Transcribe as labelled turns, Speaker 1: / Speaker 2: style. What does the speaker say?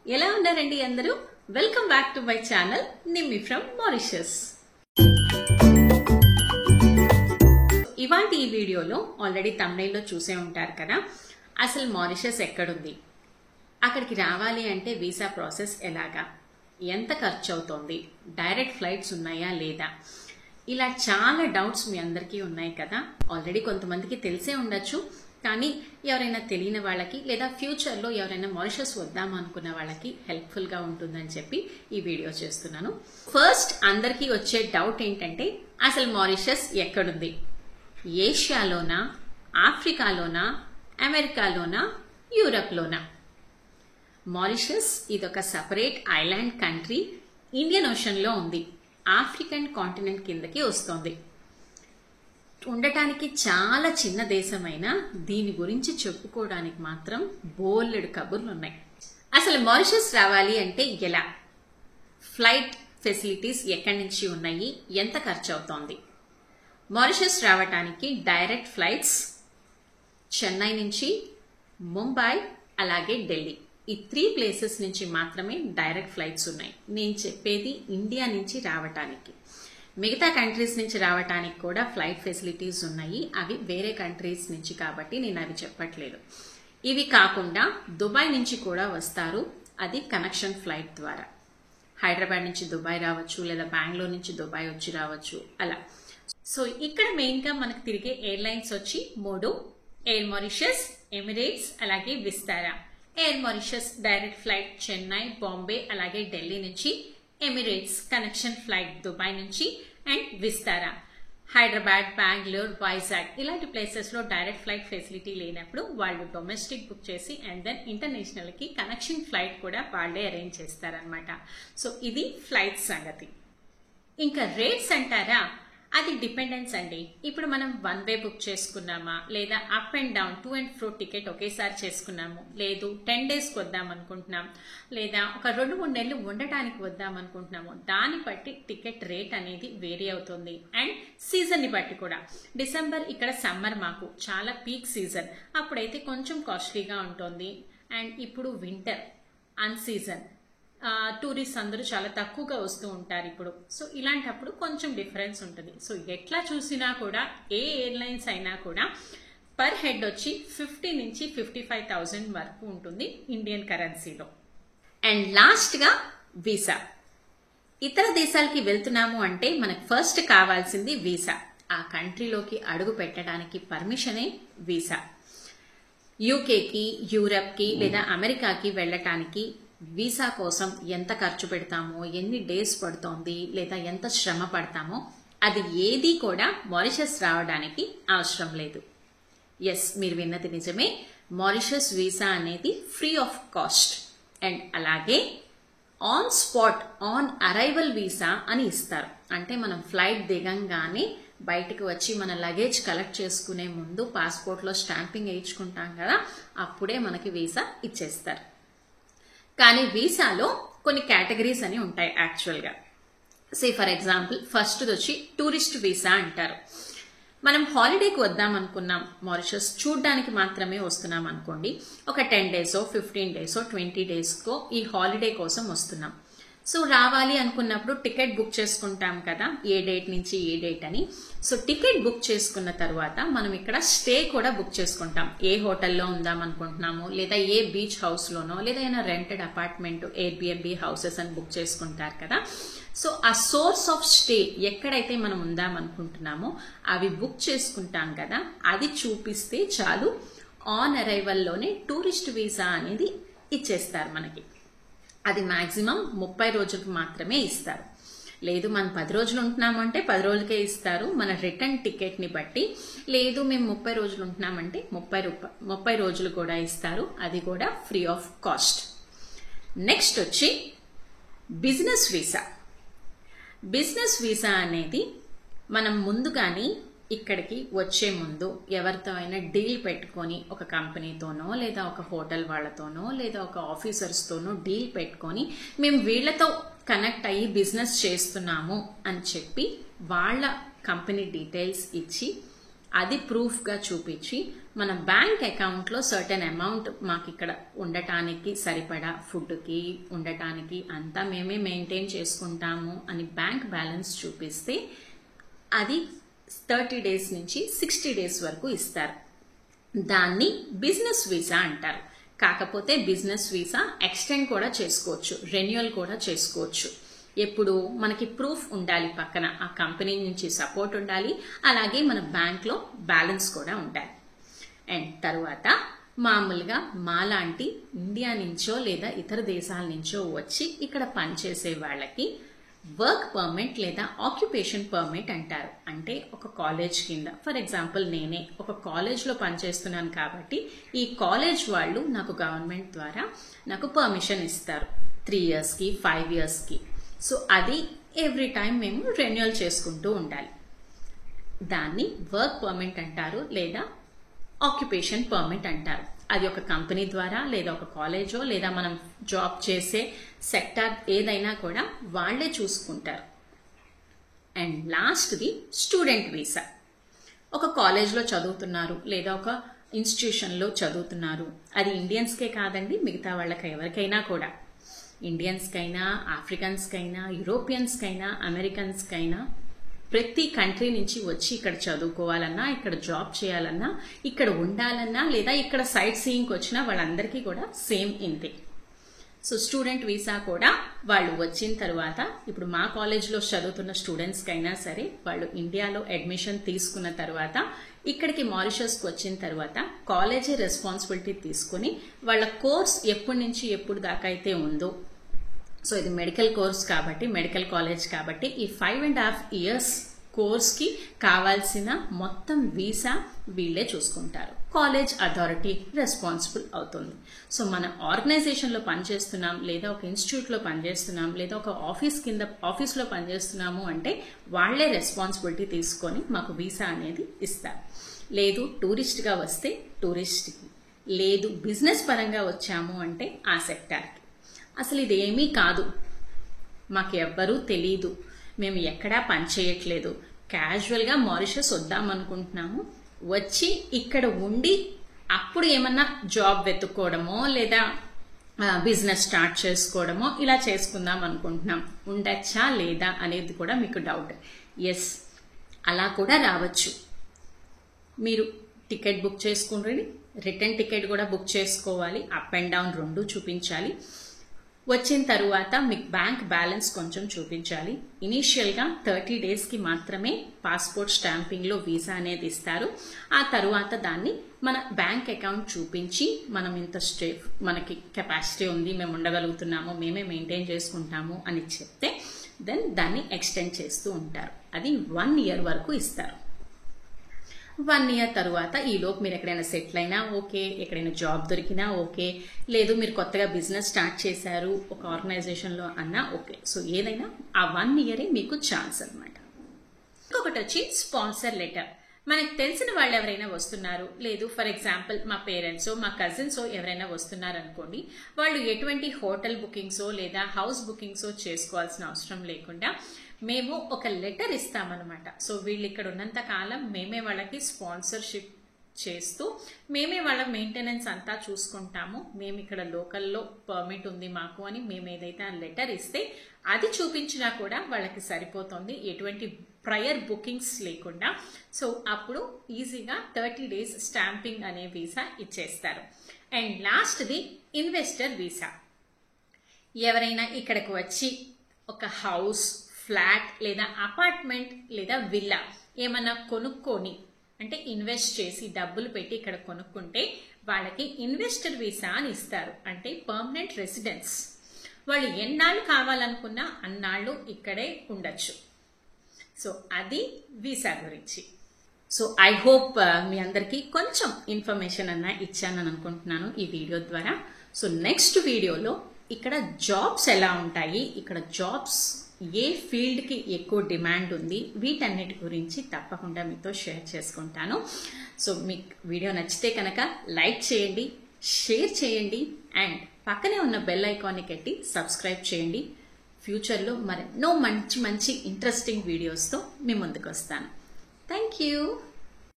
Speaker 1: ఎలా ఉన్నారండి అందరూ? Welcome back to my channel Nimmi from Mauritius. ఇవాల్టి ఈ వీడియోలో ఆల్రెడీ థంబ్నెయిల్ లో చూసే ఉంటారు కదా, అసలు మారిషస్ ఎక్కడుంది, అక్కడికి రావాలి అంటే వీసా ప్రాసెస్ ఎలాగా, ఎంత ఖర్చు అవుతోంది, డైరెక్ట్ ఫ్లైట్స్ ఉన్నాయా లేదా, ఇలా చాలా డౌట్స్ మీ అందరికీ ఉన్నాయి కదా. ఆల్రెడీ కొంతమందికి తెలిసే ఉండొచ్చు, కానీ ఎవరైనా తెలియని వాళ్ళకి లేదా ఫ్యూచర్లో ఎవరైనా మారిషస్ వద్దాం అనుకున్న వాళ్ళకి హెల్ప్ఫుల్గా ఉంటుందని చెప్పి ఈ వీడియో చేస్తున్నాను. ఫస్ట్ అందరికీ వచ్చే డౌట్ ఏంటంటే, అసలు మారిషస్ ఎక్కడుంది? ఏషియాలోనా, ఆఫ్రికాలోనా, అమెరికాలోనా, యూరప్లోనా? మారిషస్ ఇదొక సపరేట్ ఐలాండ్ కంట్రీ, ఇండియన్ ఓషన్లో ఉంది, ఆఫ్రికన్ కాంటినెంట్ కిందకి వస్తోంది. ఉండటానికి చాలా చిన్న దేశమైనా దీని గురించి చెప్పుకోవడానికి మాత్రం బోలెడు కబుర్లు ఉన్నాయి. అసలు మారిషస్ రావాలి అంటే ఎలా, ఫ్లైట్ ఫెసిలిటీస్ ఎక్కడి నుంచి ఉన్నాయి, ఎంత ఖర్చు అవుతోంది? మారిషస్ రావటానికి డైరెక్ట్ ఫ్లైట్స్ చెన్నై నుంచి ముంబై అలాగే ఢిల్లీ, ఈ 3 ప్లేసెస్ నుంచి మాత్రమే డైరెక్ట్ ఫ్లైట్స్ ఉన్నాయి. నేను చెప్పేది ఇండియా నుంచి రావటానికి. మిగతా కంట్రీస్ నుంచి రావటానికి కూడా ఫ్లైట్ ఫెసిలిటీస్ ఉన్నాయి, అవి వేరే కంట్రీస్ నుంచి కాబట్టి నేను అవి చెప్పట్లేదు. ఇవి కాకుండా దుబాయ్ నుంచి కూడా వస్తారు, అది కనెక్షన్ ఫ్లైట్ ద్వారా. హైదరాబాద్ నుంచి దుబాయ్ రావచ్చు, లేదా బెంగళూరు నుంచి దుబాయ్ వచ్చి రావచ్చు అలా. సో ఇక్కడ మెయిన్ గా మనకు తిరిగే ఎయిర్లైన్స్ వచ్చి 3: ఎయిర్ మారిషస్, ఎమిరేట్స్ అలాగే Vistara. Air Mauritius direct flight Chennai, Bombay అలాగే ఢిల్లీ నుంచి, ఎమిరేట్స్ కనెక్షన్ ఫ్లైట్ దుబాయ్ నుంచి, అండ్ విస్తారా హైదరాబాద్, బెంగళూరు, వైజాగ్ ఇలాంటి ప్లేసెస్ లో డైరెక్ట్ ఫ్లైట్ ఫెసిలిటీ లేనప్పుడు వాళ్ళు డొమెస్టిక్ బుక్ చేసి అండ్ దెన్ ఇంటర్నేషనల్ కి కనెక్షన్ ఫ్లైట్ కూడా వాళ్ళే అరేంజ్ చేస్తారనమాట. సో ఇది ఫ్లైట్ సంగతి. ఇంకా రేట్స్ అంటారా, అది డిపెండెన్స్ అండి. ఇప్పుడు మనం 1 వే బుక్ చేసుకున్నామా, లేదా up and down 2 and fro ticket ఒకేసారి చేసుకున్నాము, లేదు 10 డేస్కి వద్దాం అనుకుంటున్నాం, లేదా ఒక 2-3 నెలలు ఉండటానికి వద్దాం అనుకుంటున్నాము, దాన్ని బట్టి టికెట్ రేట్ అనేది వేరీ అవుతుంది. అండ్ సీజన్ ని బట్టి కూడా. డిసెంబర్ ఇక్కడ సమ్మర్ మాకు చాలా పీక్ సీజన్, అప్పుడైతే కొంచెం కాస్ట్లీగా ఉంటుంది. అండ్ ఇప్పుడు వింటర్ అన్ సీజన్, టూరిస్ట్ అందరూ చాలా తక్కువగా వస్తూ ఉంటారు ఇప్పుడు. సో ఇలాంటప్పుడు కొంచెం డిఫరెన్స్ ఉంటుంది. సో ఎట్లా చూసినా కూడా ఏ ఎయిర్లైన్స్ అయినా కూడా పర్ హెడ్ వచ్చి 50 నుంచి 55,000 వరకు ఉంటుంది ఇండియన్ కరెన్సీలో. అండ్ లాస్ట్ గా వీసా. ఇతర దేశాలకి వెళ్తున్నాము అంటే మనకు ఫస్ట్ కావాల్సింది వీసా. ఆ కంట్రీలోకి అడుగు పెట్టడానికి పర్మిషనే వీసా. యూకేకి, యూరప్ కి లేదా అమెరికాకి వెళ్ళటానికి వీసా కోసం ఎంత ఖర్చు పెడతామో, ఎన్ని డేస్ పడుతోంది, లేదా ఎంత శ్రమ పడతామో అది ఏది కూడా మారిషస్ రావడానికి అవసరం లేదు. ఎస్, మీరు విన్నది నిజమే. మారిషస్ వీసా అనేది ఫ్రీ ఆఫ్ కాస్ట్. అండ్ అలాగే on spot, on arrival visa అని ఇస్తారు. అంటే మనం ఫ్లైట్ దిగంగానే బయటకు వచ్చి మన లగేజ్ కలెక్ట్ చేసుకునే ముందు పాస్పోర్ట్లో స్టాంపింగ్ వేయించుకుంటాం కదా, అప్పుడే మనకి వీసా ఇచ్చేస్తారు. కానీ వీసాలో కొన్ని కేటగిరీస్ అని ఉంటాయి యాక్చువల్గా. సే ఫర్ ఎగ్జాంపుల్ ఫస్ట్ వచ్చి టూరిస్ట్ వీసా అంటారు. మనం హాలిడేకి వద్దాం అనుకున్నాం, మారిషస్ చూడ్డానికి మాత్రమే వస్తున్నాం అనుకోండి, ఒక 10 డేసో 15 డేసో 20 డేస్కో ఈ హాలిడే కోసం వస్తున్నాం. సో రావాలి అనుకున్నప్పుడు టికెట్ బుక్ చేసుకుంటాం కదా, ఏ డేట్ నుంచి ఏ డేట్ అని. సో టికెట్ బుక్ చేసుకున్న తర్వాత మనం ఇక్కడ స్టే కూడా బుక్ చేసుకుంటాం. ఏ హోటల్లో ఉందాం అనుకుంటున్నాము, లేదా ఏ బీచ్ హౌస్ లోనో, లేదా ఏదైనా రెంటెడ్ అపార్ట్మెంట్, ఎయిర్బిఎన్బి హౌసెస్ అని బుక్ చేసుకుంటారు కదా. సో ఆ సోర్స్ ఆఫ్ స్టే ఎక్కడైతే మనం ఉందాం అనుకుంటున్నామో అవి బుక్ చేసుకుంటాం కదా, అది చూపిస్తే చాలు ఆన్ అరైవల్లోనే టూరిస్ట్ వీసా అనేది ఇచ్చేస్తారు మనకి. అది మాక్సిమం 30 రోజులకు మాత్రమే ఇస్తారు. లేదు మనం 10 రోజులు ఉంటున్నామంటే 10 రోజులకే ఇస్తారు మన రిటర్న్ టికెట్ ని బట్టి. లేదు మేము 30 రోజులు ఉంటున్నామంటే 30 రోజులు కూడా ఇస్తారు, అది కూడా ఫ్రీ ఆఫ్ కాస్ట్. నెక్స్ట్ వచ్చి బిజినెస్ వీసా. బిజినెస్ వీసా అనేది మనం ముందుగాని ఇక్కడికి వచ్చే ముందు ఎవరితో అయినా డీల్ పెట్టుకొని, ఒక కంపెనీతోనో లేదా ఒక హోటల్ వాళ్ళతోనో లేదా ఒక ఆఫీసర్స్తోనో డీల్ పెట్టుకొని మేము వీళ్లతో కనెక్ట్ అయ్యి బిజినెస్ చేస్తున్నాము అని చెప్పి వాళ్ళ కంపెనీ డీటెయిల్స్ ఇచ్చి అది ప్రూఫ్గా చూపించి మన బ్యాంక్ అకౌంట్లో సర్టెన్ అమౌంట్ మాకు ఇక్కడ ఉండటానికి సరిపడా ఫుడ్కి ఉండటానికి అంతా మేమే మెయింటైన్ చేసుకుంటాము అని బ్యాంక్ బ్యాలెన్స్ చూపిస్తే అది 30 డేస్ నుంచి 60 డేస్ వరకు ఇస్తారు. దాన్ని బిజినెస్ వీసా అంటారు. కాకపోతే బిజినెస్ వీసా ఎక్స్టెండ్ కూడా చేసుకోవచ్చు, రెన్యువల్ కూడా చేసుకోవచ్చు. ఎప్పుడు మనకి ప్రూఫ్ ఉండాలి, పక్కన ఆ కంపెనీ నుంచి సపోర్ట్ ఉండాలి, అలాగే మన బ్యాంక్లో బ్యాలెన్స్ కూడా ఉండాలి. అండ్ తర్వాత మామూలుగా మాలాంటి ఇండియా నుంచో లేదా ఇతర దేశాల నుంచో వచ్చి ఇక్కడ పనిచేసే వాళ్ళకి వర్క్ పర్మిట్ లేదా ఆక్యుపేషన్ పర్మిట్ అంటారు. అంటే ఒక కాలేజ్ కింద, ఫర్ ఎగ్జాంపుల్ నేనే ఒక కాలేజ్లో పనిచేస్తున్నాను కాబట్టి ఈ కాలేజ్ వాళ్ళు నాకు గవర్నమెంట్ ద్వారా నాకు పర్మిషన్ ఇస్తారు 3 ఇయర్స్కి 5 ఇయర్స్కి. సో అది ఎవ్రీ టైం మేము రెన్యువల్ చేసుకుంటూ ఉండాలి. దాన్ని వర్క్ పర్మిట్ అంటారు లేదా ఆక్యుపేషన్ పర్మిట్ అంటారు. అది ఒక కంపెనీ ద్వారా లేదా ఒక కాలేజో లేదా మనం జాబ్ చేసే సెక్టార్ ఏదైనా కూడా వాళ్లే చూసుకుంటారు. అండ్ లాస్ట్ది స్టూడెంట్ వీసా. ఒక కాలేజ్లో చదువుతున్నారు లేదా ఒక ఇన్స్టిట్యూషన్లో చదువుతున్నారు. అది ఇండియన్స్కే కాదండి, మిగతా వాళ్ళకి ఎవరికైనా కూడా, ఇండియన్స్కైనా, ఆఫ్రికన్స్కైనా, యూరోపియన్స్కైనా, అమెరికన్స్కైనా, ప్రతి కంట్రీ నుంచి వచ్చి ఇక్కడ చదువుకోవాలన్నా, ఇక్కడ జాబ్ చేయాలన్నా, ఇక్కడ ఉండాలన్నా లేదా ఇక్కడ సైట్ సీయింగ్కి వచ్చినా వాళ్ళందరికీ కూడా సేమ్ ఇంతే. సో స్టూడెంట్ వీసా కూడా వాళ్ళు వచ్చిన తర్వాత, ఇప్పుడు మా కాలేజ్లో చదువుతున్న స్టూడెంట్స్కైనా సరే వాళ్ళు ఇండియాలో అడ్మిషన్ తీసుకున్న తర్వాత ఇక్కడికి మారిషస్కి వచ్చిన తర్వాత కాలేజే రెస్పాన్సిబిలిటీ తీసుకుని వాళ్ళ కోర్స్ ఎప్పటి నుంచి ఎప్పుడు దాకా అయితే ఉందో, సో ఇది మెడికల్ కోర్స్ కాబట్టి, మెడికల్ కాలేజ్ కాబట్టి ఈ 5.5 ఇయర్స్ కోర్స్కి కావాల్సిన మొత్తం వీసా వీళ్ళే చూసుకుంటారు. కాలేజ్ అథారిటీ రెస్పాన్సిబుల్ అవుతుంది. సో మన ఆర్గనైజేషన్లో పనిచేస్తున్నాం లేదా ఒక ఇన్స్టిట్యూట్లో పనిచేస్తున్నాం లేదా ఒక ఆఫీస్లో పనిచేస్తున్నాము అంటే వాళ్లే రెస్పాన్సిబిలిటీ తీసుకొని మాకు వీసా అనేది ఇస్తారు. లేదు టూరిస్ట్గా వస్తే టూరిస్ట్కి, లేదు బిజినెస్ పరంగా వచ్చాము అంటే ఆ సెక్టార్కి. అసలు ఇదేమీ కాదు, మాకు ఎవ్వరూ తెలీదు, మేము ఎక్కడా పని చేయట్లేదు, క్యాజువల్గా మారిషస్ వద్దామనుకుంటున్నాము, వచ్చి ఇక్కడ ఉండి అప్పుడు ఏమన్నా జాబ్ వెతుక్కోవడమో లేదా బిజినెస్ స్టార్ట్ చేసుకోవడమో ఇలా చేసుకుందాం అనుకుంటున్నాం, ఉండొచ్చా లేదా అనేది కూడా మీకు డౌట్. ఎస్, అలా కూడా రావచ్చు. మీరు టికెట్ బుక్ చేసుకుంటారు, రిటర్న్ టికెట్ కూడా బుక్ చేసుకోవాలి, అప్ అండ్ డౌన్ 2 చూపించాలి. వచ్చిన తరువాత మీకు బ్యాంక్ బ్యాలెన్స్ కొంచెం చూపించాలి. ఇనీషియల్గా 30 డేస్కి మాత్రమే పాస్పోర్ట్ స్టాంపింగ్లో వీసా అనేది ఇస్తారు. ఆ తరువాత దాన్ని మన బ్యాంక్ అకౌంట్ చూపించి మనం ఇంత మనకి కెపాసిటీ ఉంది, మేము ఉండగలుగుతున్నాము, మేమే మెయింటైన్ చేసుకుంటాము అని చెప్తే దెన్ దాన్ని ఎక్స్టెండ్ చేస్తూ ఉంటారు. అది 1 ఇయర్ వరకు ఇస్తారు. 1 ఇయర్ తరువాత ఈలోపు మీరు ఎక్కడైనా సెటిల్ అయినా ఓకే, ఎక్కడైనా జాబ్ దొరికినా ఓకే, లేదు మీరు కొత్తగా బిజినెస్ స్టార్ట్ చేశారు ఒక ఆర్గనైజేషన్లో అన్నా ఓకే. సో ఏదైనా ఆ 1 ఇయరే మీకు ఛాన్స్ అనమాట. ఇంకొకటి వచ్చి స్పాన్సర్ లెటర్. మనకు తెలిసిన వాళ్ళు ఎవరైనా వస్తున్నారు, లేదు ఫర్ ఎగ్జాంపుల్ మా పేరెంట్స్ మా కజిన్స్ ఎవరైనా వస్తున్నారు అనుకోండి, వాళ్ళు ఎటువంటి హోటల్ బుకింగ్సో లేదా హౌస్ బుకింగ్సో చేసుకోవాల్సిన అవసరం లేకుండా మేము ఒక లెటర్ ఇస్తామన్నమాట. సో వీళ్ళు ఇక్కడ ఉన్నంత కాలం మేమే వాళ్ళకి స్పాన్సర్షిప్ చేస్తూ మేమే వాళ్ళ మెయింటెనెన్స్ అంతా చూసుకుంటాము, మేము ఇక్కడ లోకల్లో పర్మిట్ ఉంది మాకు అని మేము ఏదైతే ఆ లెటర్ ఇస్తే అది చూపించినా కూడా వాళ్ళకి సరిపోతుంది, ఎటువంటి ప్రయర్ బుకింగ్స్ లేకుండా. సో అప్పుడు ఈజీగా 30 డేస్ స్టాంపింగ్ అనే వీసా ఇచ్చేస్తారు. అండ్ లాస్ట్ది ఇన్వెస్టర్ వీసా. ఎవరైనా ఇక్కడికి వచ్చి ఒక హౌస్, ఫ్లాట్ లేదా అపార్ట్మెంట్ లేదా విల్లా ఏమన్నా కొనుక్కొని, అంటే ఇన్వెస్ట్ చేసి డబ్బులు పెట్టి ఇక్కడ కొనుక్కుంటే వాళ్ళకి ఇన్వెస్టర్ వీసా అని ఇస్తారు. అంటే పర్మనెంట్ రెసిడెన్స్. వాళ్ళు ఎన్నాళ్ళు కావాలనుకున్నా అన్నాళ్ళు ఇక్కడే ఉండొచ్చు. సో అది వీసా గురించి. సో ఐ హోప్ మీ అందరికీ కొంచెం ఇన్ఫర్మేషన్ అన్నా ఇచ్చానని అనుకుంటున్నాను ఈ వీడియో ద్వారా. సో నెక్స్ట్ వీడియోలో ఇక్కడ జాబ్స్ ఎలా ఉంటాయి, ఇక్కడ జాబ్స్ ఏ ఫీల్డ్కి ఎక్కువ డిమాండ్ ఉంది, వీటన్నిటి గురించి తప్పకుండా మీతో షేర్ చేసుకుంటాను. సో మీకు వీడియో నచ్చితే కనుక లైక్ చేయండి, షేర్ చేయండి అండ్ పక్కనే ఉన్న బెల్ ఐకాన్ని కట్టి సబ్స్క్రైబ్ చేయండి. ఫ్యూచర్లో మరెన్నో మంచి మంచి ఇంట్రెస్టింగ్ వీడియోస్తో మీ ముందుకు వస్తాను. Thank you.